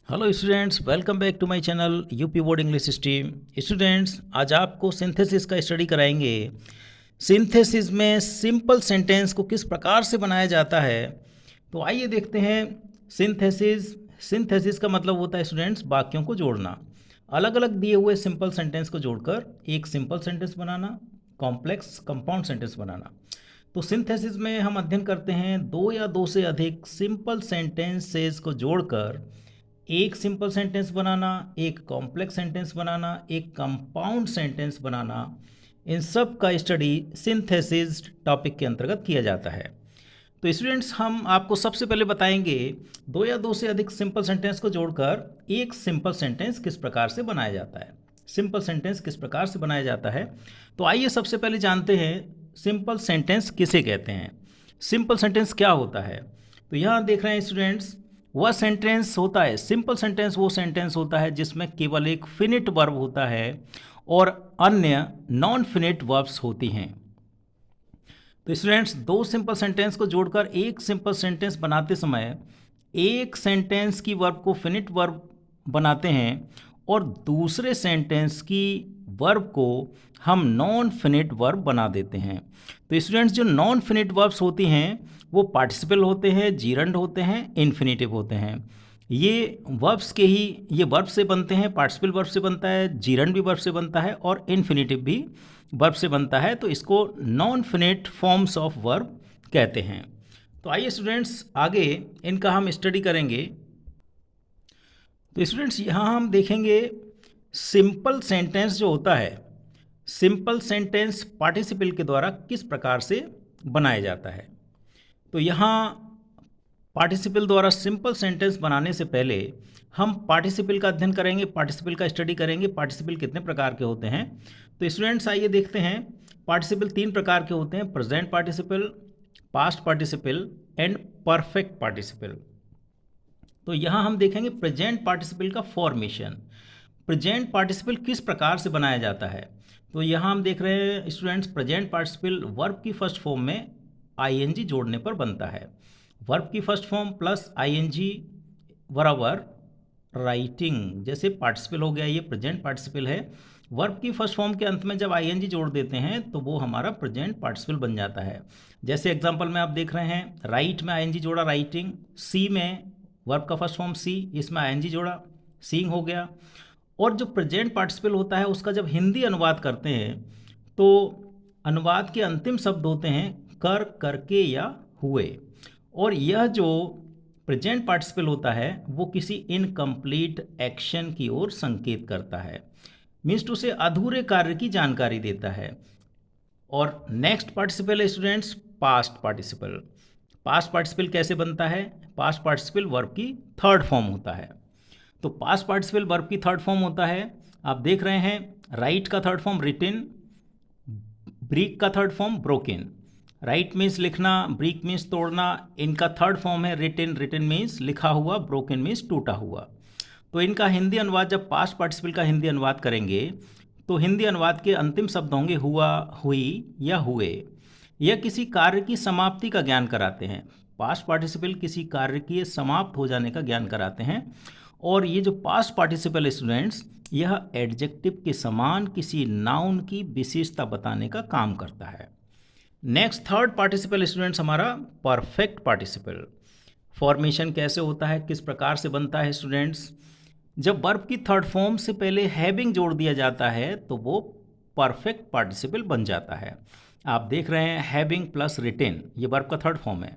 Hello students, welcome back to my channel UP board English stream. Students, आज आपको synthesis का study कराएंगे। Synthesis में सिंपल सेंटेंस को किस प्रकार से बनाया जाता है, तो आइए देखते हैं। सिंथेसिस सिंथेसिस का मतलब होता है स्टूडेंट्स वाक्यों को जोड़ना। अलग अलग दिए हुए सिंपल सेंटेंस को जोड़कर एक सिंपल सेंटेंस बनाना, कॉम्प्लेक्स कंपाउंड सेंटेंस बनाना। तो सिंथेसिस में हम अध्ययन करते हैं दो या दो से अधिक सिंपल सेंटेंसेस को जोड़कर एक सिंपल सेंटेंस बनाना, एक कॉम्प्लेक्स सेंटेंस बनाना, एक कंपाउंड सेंटेंस बनाना। इन सब का स्टडी सिंथेसिस टॉपिक के अंतर्गत किया जाता है। तो स्टूडेंट्स, हम आपको सबसे पहले बताएंगे दो या दो से अधिक सिंपल सेंटेंस को जोड़कर एक सिंपल सेंटेंस किस प्रकार से बनाया जाता है। सिंपल सेंटेंस किस प्रकार से बनाया जाता है, तो आइए सबसे पहले जानते हैं सिंपल सेंटेंस किसे कहते हैं। सिंपल सेंटेंस क्या होता है, तो यहाँ देख रहे हैं स्टूडेंट्स, वह सेंटेंस होता है, सिंपल सेंटेंस वो सेंटेंस होता है जिसमें केवल एक फिनिट वर्ब होता है और अन्य नॉन फिनिट वर्ब्स होती हैं। तो स्टूडेंट्स, दो सिंपल सेंटेंस को जोड़कर एक सिंपल सेंटेंस बनाते समय एक सेंटेंस की वर्ब को फिनिट वर्ब बनाते हैं और दूसरे सेंटेंस की वर्ब को हम नॉन फिनिट वर्ब बना देते हैं। तो स्टूडेंट्स, जो नॉन फिनिट वर्ब्स होती हैं वो पार्टिसिपल होते हैं, जीरंड होते हैं, इन्फिनेटिव होते हैं। ये वर्ब से बनते हैं, पार्टिसिपल वर्ब से बनता है, जीरंड भी वर्ब से बनता है और इन्फिनेटिव भी वर्ब से बनता है। तो इसको non finite forms of verb कहते हैं। तो आइए स्टूडेंट्स, आगे इनका हम स्टडी करेंगे। तो स्टूडेंट्स, यहाँ हम देखेंगे सिंपल सेंटेंस जो होता है, सिंपल सेंटेंस पार्टिसिपल के द्वारा किस प्रकार से बनाया जाता है। तो यहाँ पार्टिसिपल द्वारा सिंपल सेंटेंस बनाने से पहले हम पार्टिसिपल का अध्ययन करेंगे, पार्टिसिपल का स्टडी करेंगे, पार्टिसिपल कितने प्रकार के होते हैं। तो स्टूडेंट्स, आइए देखते हैं। पार्टिसिपल तीन प्रकार के होते हैं: present participle, past participle and perfect participle. तो यहाँ हम देखेंगे प्रेजेंट पार्टिसिपल का फॉर्मेशन। प्रेजेंट पार्टिसिपल किस प्रकार से बनाया जाता है, तो यहाँ हम देख रहे हैं स्टूडेंट्स, प्रेजेंट पार्टिसिपल वर्ब की फर्स्ट फॉर्म में आईएनजी जोड़ने पर बनता है। वर्ब की फर्स्ट फॉर्म प्लस आईएनजी बराबर राइटिंग। जैसे पार्टिसिपल हो गया, ये प्रेजेंट पार्टिसिपल है। वर्ब की फर्स्ट फॉर्म के अंत में जब आईएनजी जोड़ देते हैं तो वो हमारा प्रेजेंट पार्टिसिपल बन जाता है। जैसे एग्जांपल में आप देख रहे हैं, राइट में आईएनजी जोड़ा राइटिंग, सी में वर्ब का फर्स्ट फॉर्म सी, इसमें आईएनजी जोड़ा सीइंग हो गया। और जो प्रेजेंट पार्टिसिपल होता है उसका जब हिंदी अनुवाद करते हैं तो अनुवाद के अंतिम शब्द होते हैं कर, करके या हुए। और यह जो प्रेजेंट पार्टिसिपल होता है वो किसी इनकम्प्लीट एक्शन की ओर संकेत करता है, मीन्स टू से अधूरे कार्य की जानकारी देता है। और नेक्स्ट पार्टिसिपल है students past participle. Past participle कैसे बनता है, पास्ट पार्टिसिपल वर्ब की थर्ड फॉर्म होता है। तो पास्ट पार्टिसिपल वर्ब की थर्ड फॉर्म होता है, आप देख रहे हैं, राइट का थर्ड फॉर्म रिटिन, ब्रीक का third form broken. Right means लिखना, ब्रीक मीन्स तोड़ना, इनका थर्ड फॉर्म है रिटिन, रिटिन मीन्स लिखा हुआ, ब्रोकन मीन्स टूटा हुआ। तो इनका हिंदी अनुवाद जब पास्ट पार्टिसिपल का हिंदी अनुवाद करेंगे तो हिंदी अनुवाद के अंतिम शब्द होंगे हुआ, हुई या हुए। यह किसी कार्य की समाप्ति का ज्ञान कराते हैं। पास्ट पार्टिसिपल किसी कार्य के समाप्त हो जाने का ज्ञान कराते हैं। और ये जो पास्ट पार्टिसिपल स्टूडेंट्स, यह एडजेक्टिव के समान किसी नाउन की विशेषता बताने का काम करता है। नेक्स्ट थर्ड पार्टिसिपल स्टूडेंट्स हमारा परफेक्ट पार्टिसिपल। फॉर्मेशन कैसे होता है, किस प्रकार से बनता है स्टूडेंट्स, जब वर्ब की थर्ड फॉर्म से पहले हैविंग जोड़ दिया जाता है तो वो परफेक्ट पार्टिसिपल बन जाता है। आप देख रहे हैं हैविंग प्लस रिटेन, ये वर्ब का थर्ड फॉर्म है।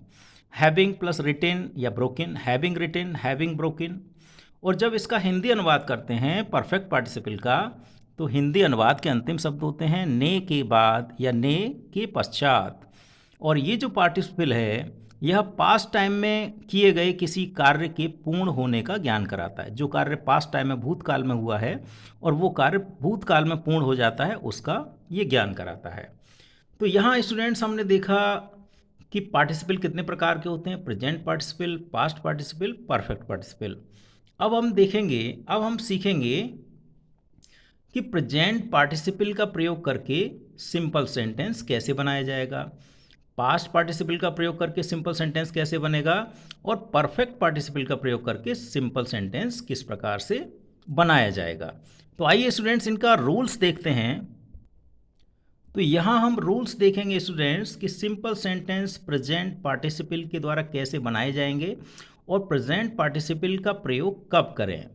हैविंग प्लस रिटेन या broken, having written, having broken. और जब इसका हिंदी अनुवाद करते हैं परफेक्ट पार्टिसिपल का, तो हिंदी अनुवाद के अंतिम शब्द होते हैं ने के बाद या ने के पश्चात। और ये जो पार्टिसिपल है यह पास्ट टाइम में किए गए किसी कार्य के पूर्ण होने का ज्ञान कराता है। जो कार्य पास्ट टाइम में भूतकाल में हुआ है और वो कार्य भूतकाल में पूर्ण हो जाता है, उसका ये ज्ञान कराता है। तो यहाँ स्टूडेंट्स हमने देखा कि पार्टिसिपल कितने प्रकार के होते हैं: present participle, past participle, perfect participle. अब हम देखेंगे, अब हम सीखेंगे कि प्रेजेंट पार्टिसिपल का प्रयोग करके सिंपल सेंटेंस कैसे बनाया जाएगा, पास्ट पार्टिसिपल का प्रयोग करके सिंपल सेंटेंस कैसे बनेगा और परफेक्ट पार्टिसिपल का प्रयोग करके सिंपल सेंटेंस किस प्रकार से बनाया जाएगा। तो आइए स्टूडेंट्स इनका रूल्स देखते हैं। तो यहाँ हम रूल्स देखेंगे स्टूडेंट्स कि सिंपल सेंटेंस प्रेजेंट पार्टिसिपल के द्वारा कैसे बनाए जाएंगे और प्रेजेंट पार्टिसिपल का प्रयोग कब करें,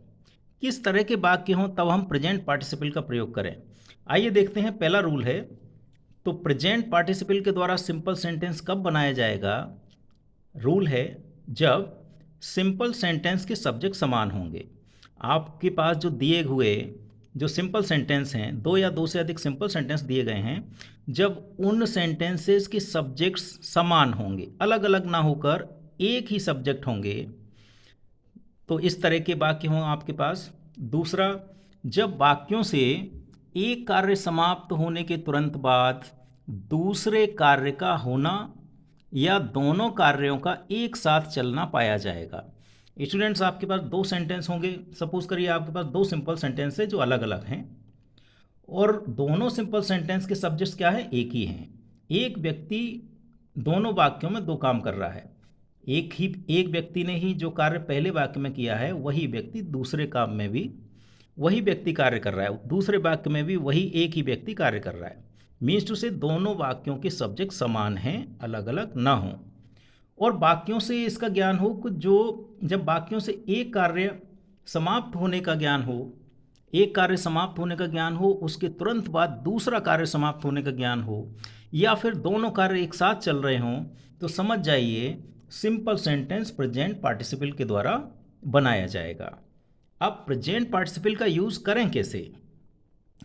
किस तरह के वाक्य हों तब हम प्रेजेंट पार्टिसिपल का प्रयोग करें। आइए देखते हैं। पहला रूल है, तो प्रेजेंट पार्टिसिपल के द्वारा सिंपल सेंटेंस कब बनाया जाएगा। रूल है जब सिंपल सेंटेंस के सब्जेक्ट समान होंगे। आपके पास जो दिए हुए जो सिंपल सेंटेंस हैं, दो या दो से अधिक सिंपल सेंटेंस दिए गए हैं, जब उन सेंटेंसेस के सब्जेक्ट्स समान होंगे, अलग अलग ना होकर एक ही सब्जेक्ट होंगे, तो इस तरह के वाक्य हों आपके पास। दूसरा, जब वाक्यों से एक कार्य समाप्त होने के तुरंत बाद दूसरे कार्य का होना या दोनों कार्यों का एक साथ चलना पाया जाएगा। स्टूडेंट्स, आपके पास दो सेंटेंस होंगे। सपोज करिए आपके पास दो सिंपल सेंटेंस है जो अलग अलग हैं और दोनों सिंपल सेंटेंस के सब्जेक्ट्स क्या है, एक ही हैं। एक व्यक्ति दोनों वाक्यों में दो काम कर रहा है। एक व्यक्ति ने ही जो कार्य पहले वाक्य में किया है वही व्यक्ति दूसरे काम में भी वही व्यक्ति कार्य कर रहा है, दूसरे वाक्य में भी वही एक ही व्यक्ति कार्य कर रहा है। मीन्स टू से दोनों वाक्यों के सब्जेक्ट समान हैं, अलग अलग ना हों। और वाक्यों से इसका ज्ञान हो कि जब वाक्यों से एक कार्य समाप्त होने का ज्ञान हो, एक कार्य समाप्त होने का ज्ञान हो, उसके तुरंत बाद दूसरा कार्य समाप्त होने का ज्ञान हो, या फिर दोनों कार्य एक साथ चल रहे हों, तो समझ जाइए सिंपल सेंटेंस प्रेजेंट पार्टिसिपल के द्वारा बनाया जाएगा। अब प्रेजेंट पार्टिसिपल का यूज़ करें कैसे,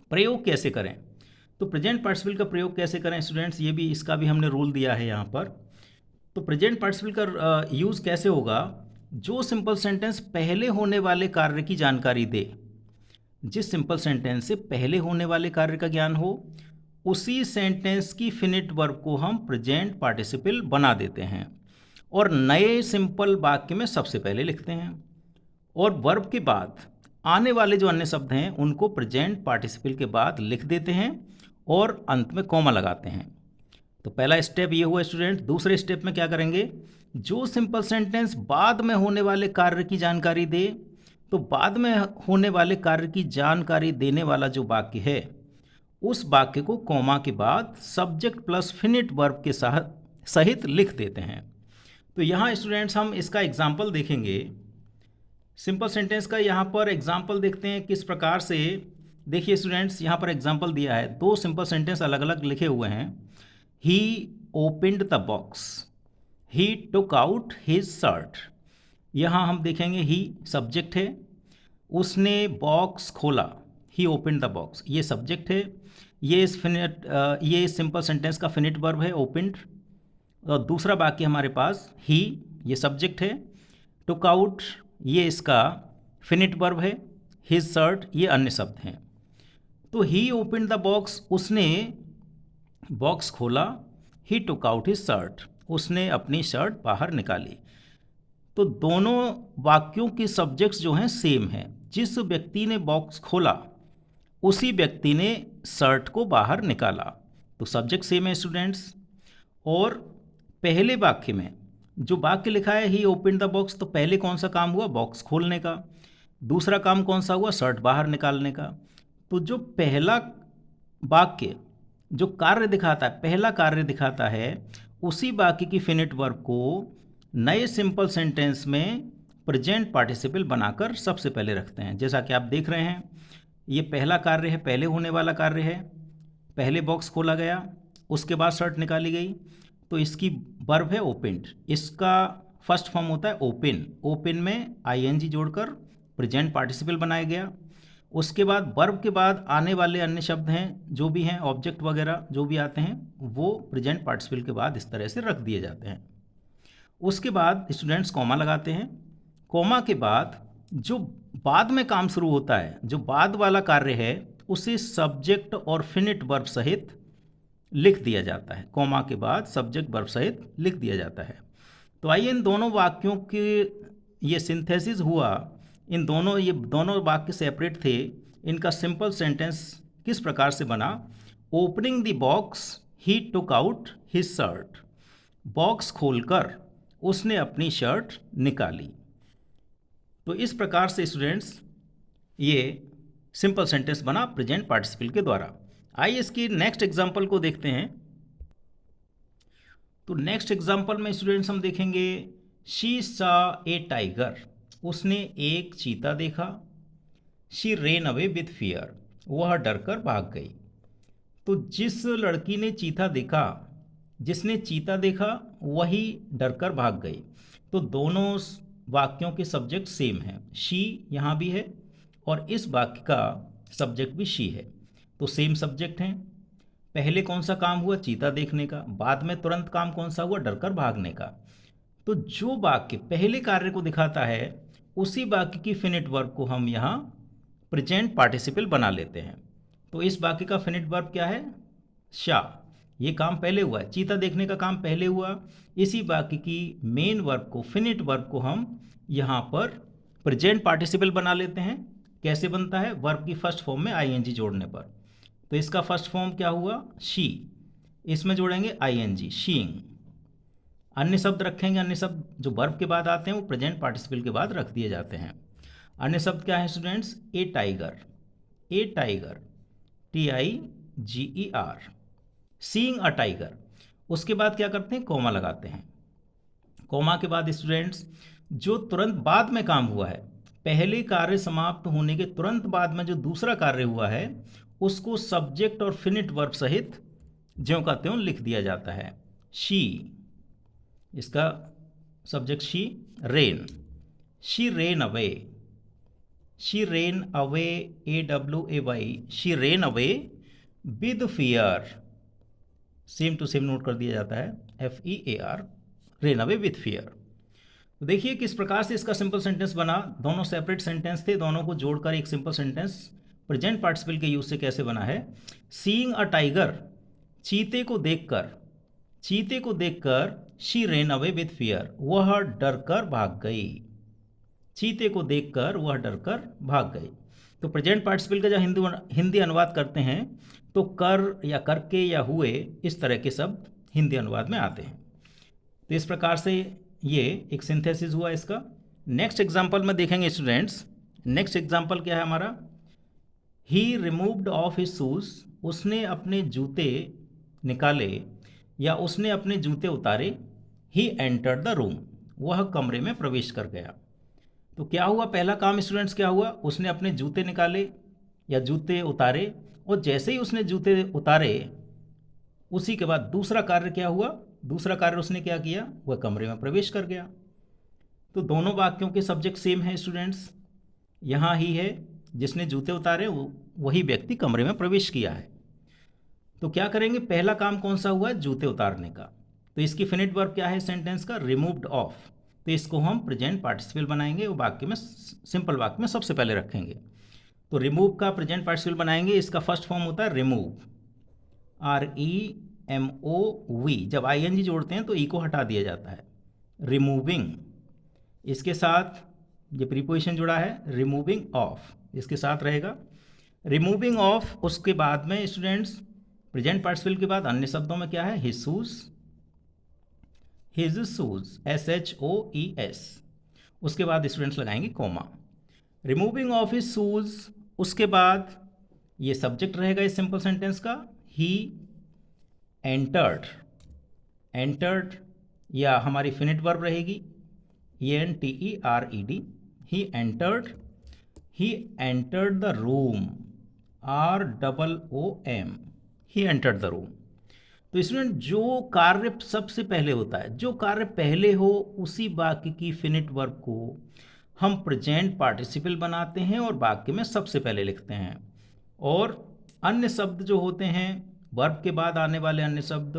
प्रयोग कैसे करें। तो प्रेजेंट पार्टिसिपल का प्रयोग कैसे करें स्टूडेंट्स, ये भी इसका भी हमने रूल दिया है यहाँ पर। तो प्रेजेंट पार्टिसिपल का यूज़ कैसे होगा, जो सिंपल सेंटेंस पहले होने वाले कार्य की जानकारी दे, जिस सिंपल सेंटेंस से पहले होने वाले कार्य का ज्ञान हो, उसी सेंटेंस की फिनिट वर्ब को हम प्रेजेंट पार्टिसिपल बना देते हैं और नए सिंपल वाक्य में सबसे पहले लिखते हैं, और वर्ब के बाद आने वाले जो अन्य शब्द हैं उनको प्रेजेंट पार्टिसिपल के बाद लिख देते हैं और अंत में कॉमा लगाते हैं। तो पहला स्टेप ये हुआ स्टूडेंट। दूसरे स्टेप में क्या करेंगे, जो सिंपल सेंटेंस बाद में होने वाले कार्य की जानकारी दे, तो बाद में होने वाले कार्य की जानकारी देने वाला जो वाक्य है उस वाक्य को कॉमा के बाद सब्जेक्ट प्लस फिनिट वर्ब के सहित लिख देते हैं। तो यहाँ स्टूडेंट्स हम इसका एग्जाम्पल देखेंगे। सिंपल सेंटेंस का यहाँ पर एग्जाम्पल देखते हैं किस प्रकार से। देखिए स्टूडेंट्स, यहाँ पर एग्जाम्पल दिया है, दो सिंपल सेंटेंस अलग अलग लिखे हुए हैं। He opened the box, he took out his shirt. यहाँ हम देखेंगे ही सब्जेक्ट है, उसने बॉक्स खोला, ही ओपनड द बॉक्स ये सब्जेक्ट है, ये सिंपल सेंटेंस का फिनिट वर्ब है ओपनड। और दूसरा वाक्य हमारे पास ही, ये सब्जेक्ट है, टुक आउट ये इसका फिनिट वर्ब है, हिज शर्ट ये अन्य शब्द हैं। तो ही ओपनड द बॉक्स, उसने बॉक्स खोला, ही टुक आउट हिज शर्ट उसने अपनी शर्ट बाहर निकाली। तो दोनों वाक्यों के सब्जेक्ट्स जो हैं सेम हैं। जिस व्यक्ति ने बॉक्स खोला उसी व्यक्ति ने शर्ट को बाहर निकाला, तो सब्जेक्ट सेम है स्टूडेंट्स। और पहले वाक्य में जो वाक्य लिखा है ही ओपन द बॉक्स, तो पहले कौन सा काम हुआ, बॉक्स खोलने का। दूसरा काम कौन सा हुआ, शर्ट बाहर निकालने का। तो जो पहला वाक्य जो कार्य दिखाता है, पहला कार्य दिखाता है, उसी वाक्य की फिनिट वर्ब को नए सिंपल सेंटेंस में प्रेजेंट पार्टिसिपल बनाकर सबसे पहले रखते हैं। जैसा कि आप देख रहे हैं, ये पहला कार्य है, पहले होने वाला कार्य है। पहले बॉक्स खोला गया, उसके बाद शर्ट निकाली गई, तो इसकी वर्ब है ओपनड। इसका फर्स्ट फॉर्म होता है ओपन, ओपन में आईएनजी जोड़कर प्रेजेंट पार्टिसिपल बनाया गया। उसके बाद वर्ब के बाद आने वाले अन्य शब्द हैं जो भी हैं, ऑब्जेक्ट वगैरह जो भी आते हैं, वो प्रेजेंट पार्टिसिपल के बाद इस तरह से रख दिए जाते हैं। उसके बाद स्टूडेंट्स कॉमा लगाते हैं। कॉमा के बाद जो बाद में काम शुरू होता है, जो बाद वाला कार्य है, उसे सब्जेक्ट और फिनिट वर्ब सहित लिख दिया जाता है। कॉमा के बाद सब्जेक्ट वर्ब सहित लिख दिया जाता है। तो आइए इन दोनों वाक्यों के ये सिंथेसिस हुआ, ये दोनों वाक्य सेपरेट थे, इनका सिंपल सेंटेंस किस प्रकार से बना। Opening the box he took out his shirt. Box खोलकर उसने अपनी शर्ट निकाली। तो इस प्रकार से स्टूडेंट्स ये सिंपल सेंटेंस बना प्रेजेंट पार्टिसिपल के द्वारा। आइए इसकी नेक्स्ट एग्जांपल को देखते हैं। तो नेक्स्ट एग्जांपल में स्टूडेंट्स हम देखेंगे शी सा ए टाइगर, उसने एक चीता देखा। She ran away with fear, वह डरकर भाग गई। तो जिस लड़की ने चीता देखा, जिसने चीता देखा वही डरकर भाग गई। तो दोनों वाक्यों के सब्जेक्ट सेम हैं, शी यहाँ भी है और इस वाक्य का सब्जेक्ट भी शी है, तो सेम सब्जेक्ट हैं। पहले कौन सा काम हुआ? चीता देखने का। बाद में तुरंत काम कौन सा हुआ? डरकर भागने का। तो जो वाक्य पहले कार्य को दिखाता है उसी वाक्य की फिनिट वर्ब को हम यहाँ प्रेजेंट पार्टिसिपल बना लेते हैं। तो इस वाक्य का फिनिट वर्ब क्या है? शा। ये काम पहले हुआ है, चीता देखने का काम पहले हुआ। इसी वाक्य की मेन वर्ब को, फिनिट वर्ब को हम यहाँ पर प्रेजेंट पार्टिसिपल बना लेते हैं। कैसे बनता है? वर्ब की फर्स्ट फॉर्म में आईएनजी जोड़ने पर। तो इसका फर्स्ट फॉर्म क्या हुआ? शी। इसमें जोड़ेंगे आईएनजी, शीइंग। अन्य शब्द रखेंगे, अन्य शब्द जो वर्ब के बाद आते हैं वो प्रेजेंट पार्टिसिपल के बाद रख दिए जाते हैं। अन्य शब्द क्या है students? A tiger, A tiger, TIGER, seeing a tiger. उसके बाद क्या करते हैं? कोमा लगाते हैं। कोमा के बाद स्टूडेंट्स जो तुरंत बाद में काम हुआ है, पहले कार्य समाप्त होने के तुरंत बाद में जो दूसरा कार्य हुआ है उसको सब्जेक्ट और फिनिट वर्ब सहित ज्यों का त्यों लिख दिया जाता है। शी, इसका subject she. Ran, she ran away, she ran away, AWAY, she ran away with fear, same to same note कर दिया जाता है, FEAR, ran away with fear. तो देखिए किस प्रकार से इसका सिंपल सेंटेंस बना। दोनों सेपरेट सेंटेंस थे, दोनों को जोड़कर एक सिंपल सेंटेंस प्रेजेंट पार्टिसिपल के यूज से कैसे बना है। सीइंग अ टाइगर, चीते को देखकर, चीते को देखकर she ran away with fear, वह डरकर भाग गई। चीते को देखकर वह डरकर भाग गई। तो प्रेजेंट पार्टिसिपल का जब हिंदी अनुवाद करते हैं तो कर या करके या हुए इस तरह के शब्द हिंदी अनुवाद में आते हैं। तो इस प्रकार से ये एक सिंथेसिस हुआ इसका। नेक्स्ट एग्जाम्पल में देखेंगे स्टूडेंट्स। नेक्स्ट एग्जाम्पल क्या है हमारा? ही रिमूव्ड ऑफ हिज शूज, उसने अपने जूते निकाले या उसने अपने जूते उतारे। ही एंटर्ड द रूम, वह कमरे में प्रवेश कर गया। तो क्या हुआ? पहला काम स्टूडेंट्स क्या हुआ? उसने अपने जूते निकाले या जूते उतारे, और जैसे ही उसने जूते उतारे उसी के बाद दूसरा कार्य क्या हुआ? दूसरा कार्य उसने क्या किया? वह कमरे में प्रवेश कर गया। तो दोनों वाक्यों के सब्जेक्ट सेम है स्टूडेंट्स। यहाँ ही है, जिसने जूते उतारे वही व्यक्ति कमरे में प्रवेश किया है। तो क्या करेंगे? पहला काम कौन सा हुआ? जूते उतारने का। तो इसकी फिनिट वर्ब क्या है सेंटेंस का? Removed of. तो इसको हम प्रेजेंट पार्टिसिपल बनाएंगे, वो वाक्य में, सिंपल वाक्य में सबसे पहले रखेंगे। तो रिमूव का प्रेजेंट पार्टिसिपल बनाएंगे, इसका फर्स्ट फॉर्म होता है रिमूव, REMOV। जब ING जोड़ते हैं तो ई को हटा दिया जाता है, रिमूविंग। इसके साथ ये प्रीपोजिशन जुड़ा है रिमूविंग ऑफ, इसके साथ रहेगा रिमूविंग ऑफ। उसके बाद में स्टूडेंट्स प्रेजेंट पार्टिसिपल के बाद अन्य शब्दों में क्या है? His shoes, his shoes, SHOES। उसके बाद स्टूडेंट्स लगाएंगे comma. Removing off his shoes, उसके बाद ये सब्जेक्ट रहेगा इस सिंपल सेंटेंस का। ही एंटर्ड, एंटर्ड या हमारी फिनिट वर्ब रहेगी ENTERED। He entered, he entered the room, ROOM, he entered the room. तो स्टूडेंट जो कार्य सबसे पहले होता है, जो कार्य पहले हो उसी वाक्य की फिनिट वर्ब को हम प्रेजेंट पार्टिसिपल बनाते हैं और वाक्य में सबसे पहले लिखते हैं। और अन्य शब्द जो होते हैं, वर्ब के बाद आने वाले अन्य शब्द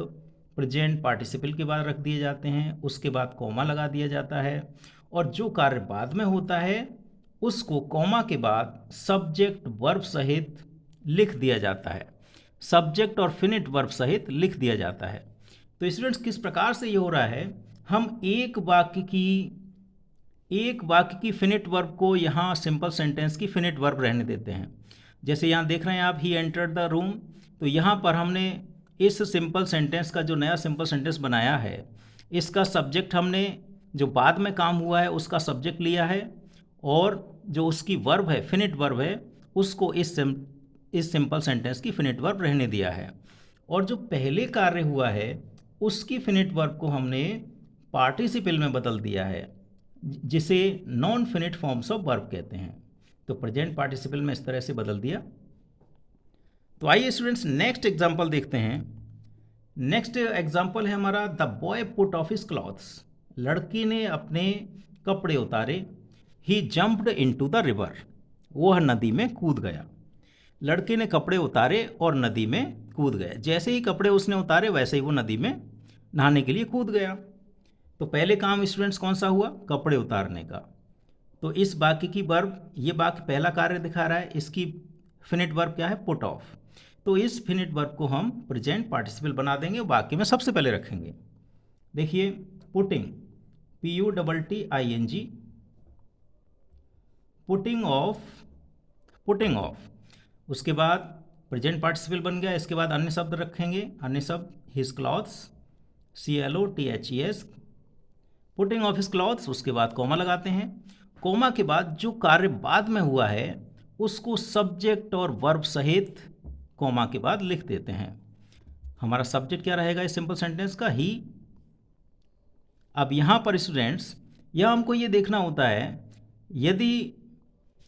प्रेजेंट पार्टिसिपल के बाद रख दिए जाते हैं, उसके बाद कॉमा लगा दिया जाता है। और जो कार्य बाद में होता है उसको कॉमा के बाद सब्जेक्ट वर्ब सहित लिख दिया जाता है, सब्जेक्ट और फिनिट वर्ब सहित लिख दिया जाता है। तो स्टूडेंट्स किस प्रकार से ये हो रहा है? हम एक वाक्य की फिनिट वर्ब को यहाँ सिंपल सेंटेंस की फिनिट वर्ब रहने देते हैं। जैसे यहाँ देख रहे हैं आप, ही एंटर्ड द रूम। तो यहाँ पर हमने इस सिंपल सेंटेंस का जो नया सिंपल सेंटेंस बनाया है, इसका सब्जेक्ट हमने जो बाद में काम हुआ है उसका सब्जेक्ट लिया है, और जो उसकी वर्ब है, फिनिट वर्ब है, उसको इस सिंपल सेंटेंस की फिनिट वर्ब रहने दिया है। और जो पहले कार्य हुआ है उसकी फिनिट वर्ब को हमने पार्टिसिपल में बदल दिया है, जिसे non finite forms of verb कहते हैं। तो प्रेजेंट पार्टिसिपल में इस तरह से बदल दिया। तो आइए स्टूडेंट्स नेक्स्ट एग्जांपल देखते हैं। नेक्स्ट एग्जांपल है हमारा, the boy put off his clothes. लड़की ने अपने कपड़े उतारे। ही जंप्ड इनटू द रिवर। वह नदी में कूद गया। लड़के ने कपड़े उतारे और नदी में कूद गया। जैसे ही कपड़े उसने उतारे वैसे ही वो नदी में नहाने के लिए कूद गया। तो पहले काम स्टूडेंट्स कौन सा हुआ? कपड़े उतारने का। तो इस वाक्य की वर्ब, ये वाक्य पहला कार्य दिखा रहा है, इसकी फिनिट वर्ब क्या है? Put off. तो इस फिनिट वर्ब को हम प्रेजेंट पार्टिसिपल बना देंगे, वाक्य में सबसे पहले रखेंगे। देखिए, putting, PUTTING, putting of, putting of. उसके बाद प्रेजेंट पार्टिसिपल बन गया। इसके बाद अन्य शब्द रखेंगे। अन्य शब्द, his clothes, CLOTHES, putting of his clothes. उसके बाद कॉमा लगाते हैं। कॉमा के बाद जो कार्य बाद में हुआ है उसको सब्जेक्ट और वर्ब सहित कॉमा के बाद लिख देते हैं। हमारा सब्जेक्ट क्या रहेगा इस सिंपल सेंटेंस का? ही। अब यहाँ पर स्टूडेंट्स, यह हमको ये देखना होता है, यदि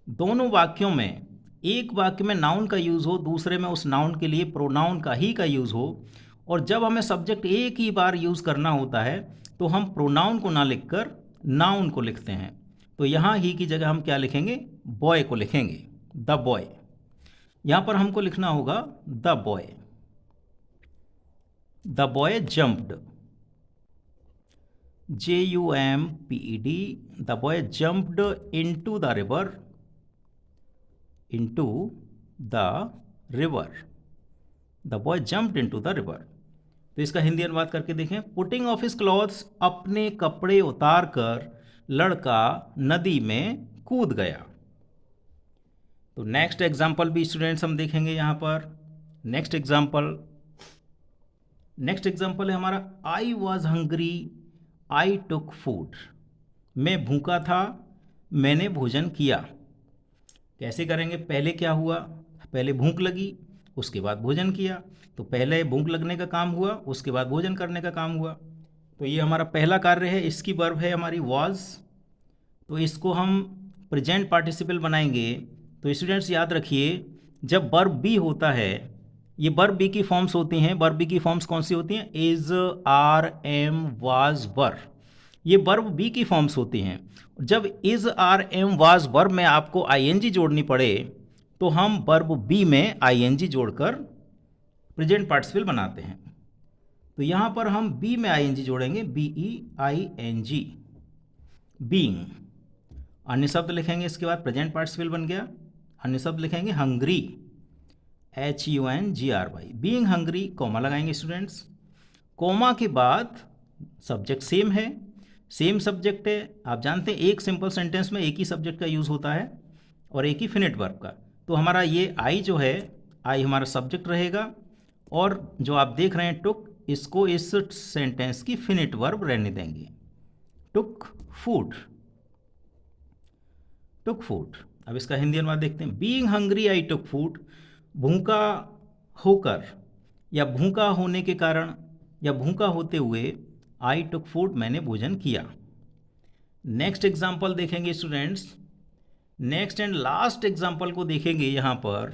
दोनों वाक्यों में, एक वाक्य में नाउन का यूज़ हो, दूसरे में उस नाउन के लिए प्रोनाउन का ही का यूज़ हो, और जब हमें सब्जेक्ट एक ही बार यूज़ करना होता है तो हम प्रोनाउन को ना लिखकर नाउन को लिखते हैं। तो यहाँ ही की जगह हम क्या लिखेंगे? बॉय को लिखेंगे, द बॉय। यहाँ पर हमको लिखना होगा the boy. The boy jumped, JUMPED, the boy jumped into the river, into the river, the boy jumped into the river। तो इसका हिंदी अनुवाद करके देखें। पुटिंग ऑफ हिज क्लॉथ्स, अपने कपड़े उतार कर लड़का नदी में कूद गया। तो नेक्स्ट एग्जाम्पल भी स्टूडेंट्स हम देखेंगे यहाँ पर। नेक्स्ट एग्जाम्पल है हमारा, I was hungry, I took food. मैं भूखा था, मैंने भोजन किया। कैसे करेंगे? पहले क्या हुआ? पहले भूख लगी, उसके बाद भोजन किया। तो पहले भूख लगने का काम हुआ, उसके बाद भोजन करने का काम हुआ। तो ये हमारा पहला कार्य है। इसकी वर्ब है हमारी वॉज। तो इसको हम प्रेजेंट पार्टिसिपल बनाएंगे। तो स्टूडेंट्स याद रखिए, जब वर्ब बी होता है, ये वर्ब बी की फॉर्म्स होती हैं। वर्ब बी की फॉर्म्स कौन सी होती हैं? Is, are, am, was, were. ये वर्ब बी की फॉर्म्स होती हैं। जब is, are, am, was verb में आपको ING जोड़नी पड़े तो हम वर्ब बी में ING जोड़कर प्रेजेंट पार्टिसिपल बनाते हैं। तो यहाँ पर हम बी में ING जोड़ेंगे, BEING, बीइंग। अन्य शब्द लिखेंगे, इसके बाद प्रेजेंट पार्टिसिपल बन गया। अन्य शब्द लिखेंगे hungry, HUNGRY, being hungry, comma लगाएंगे स्टूडेंट्स। कॉमा के बाद सब्जेक्ट सेम है, सेम सब्जेक्ट है। आप जानते हैं एक सिंपल सेंटेंस में एक ही सब्जेक्ट का यूज़ होता है और एक ही फिनिट वर्ब का। तो हमारा ये आई जो है, आई हमारा सब्जेक्ट रहेगा, और जो आप देख रहे हैं टुक, इसको इस सेंटेंस की फिनिट वर्ब रहने देंगे। टुक फूड, टुक फूड। अब इसका हिंदी अनुवाद देखते हैं। Being hungry I took food, भूखा होकर या भूखा होने के कारण या भूखा होते हुए आई टुक फूड, मैंने भोजन किया। नेक्स्ट एग्जाम्पल देखेंगे students. Next and last example को देखेंगे। यहाँ पर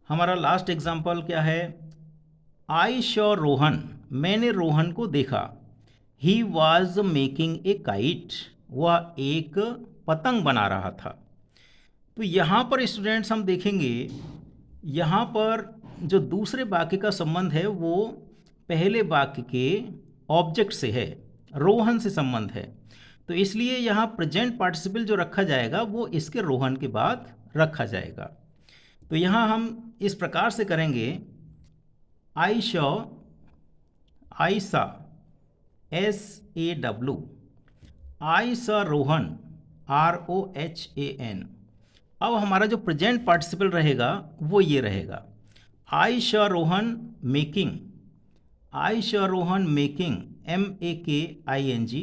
हमारा लास्ट एग्जाम्पल क्या है? आई शॉ रोहन, मैंने रोहन को देखा। He was making a kite, वह एक पतंग बना रहा था। तो यहाँ पर स्टूडेंट्स हम देखेंगे, यहाँ पर जो दूसरे वाक्य का संबंध है वो पहले वाक्य के ऑब्जेक्ट से है, रोहन से संबंध है। तो इसलिए यहाँ प्रेजेंट पार्टिसिपल जो रखा जाएगा वो इसके रोहन के बाद रखा जाएगा। तो यहाँ हम इस प्रकार से करेंगे, आई शॉ, आई सा, SAW, आई सा रोहन, ROHAN। अब हमारा जो प्रेजेंट पार्टिसिपल रहेगा वो ये रहेगा, I saw Rohan making, I saw Rohan making MAKING,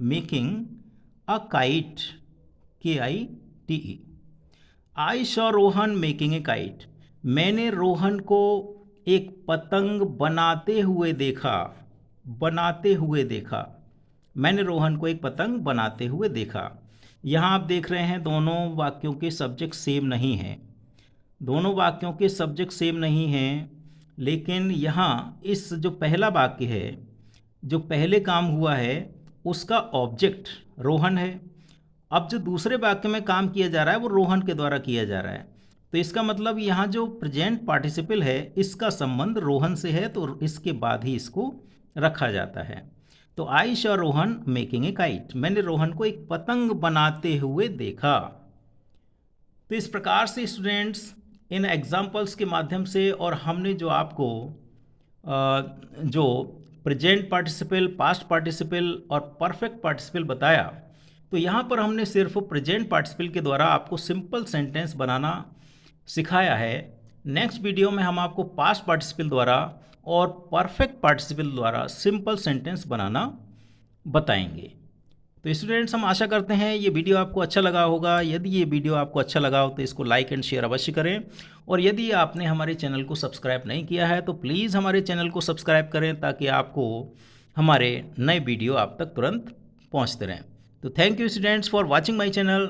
making a kite, KITE। I saw Rohan making a kite, मैंने रोहन को एक पतंग बनाते हुए देखा, बनाते हुए देखा, मैंने रोहन को एक पतंग बनाते हुए देखा। यहाँ आप देख रहे हैं दोनों वाक्यों के सब्जेक्ट सेम नहीं हैं, दोनों वाक्यों के सब्जेक्ट सेम नहीं हैं, लेकिन यहाँ इस जो पहला वाक्य है, जो पहले काम हुआ है, उसका ऑब्जेक्ट रोहन है। अब जो दूसरे वाक्य में काम किया जा रहा है वो रोहन के द्वारा किया जा रहा है, तो इसका मतलब यहाँ जो प्रेजेंट पार्टिसिपल है इसका संबंध रोहन से है, तो इसके बाद ही इसको रखा जाता है। तो आई saw Rohan making a kite, मैंने रोहन को एक पतंग बनाते हुए देखा। तो इस प्रकार से स्टूडेंट्स इन एग्जाम्पल्स के माध्यम से, और हमने जो आपको जो प्रेजेंट पार्टिसिपल, पास्ट पार्टिसिपल और परफेक्ट पार्टिसिपल बताया, तो यहाँ पर हमने सिर्फ प्रेजेंट पार्टिसिपल के द्वारा आपको सिंपल सेंटेंस बनाना सिखाया है। नेक्स्ट वीडियो में हम आपको पास्ट पार्टिसिपल द्वारा और परफेक्ट पार्टिसिपल द्वारा सिंपल सेंटेंस बनाना बताएंगे। तो स्टूडेंट्स, हम आशा करते हैं ये वीडियो आपको अच्छा लगा होगा। यदि ये वीडियो आपको अच्छा लगा हो तो इसको लाइक एंड शेयर अवश्य करें, और यदि आपने हमारे चैनल को सब्सक्राइब नहीं किया है तो प्लीज़ हमारे चैनल को सब्सक्राइब करें, ताकि आपको हमारे नए वीडियो आप तक तुरंत पहुंचते रहें। तो thank you students for watching my channel.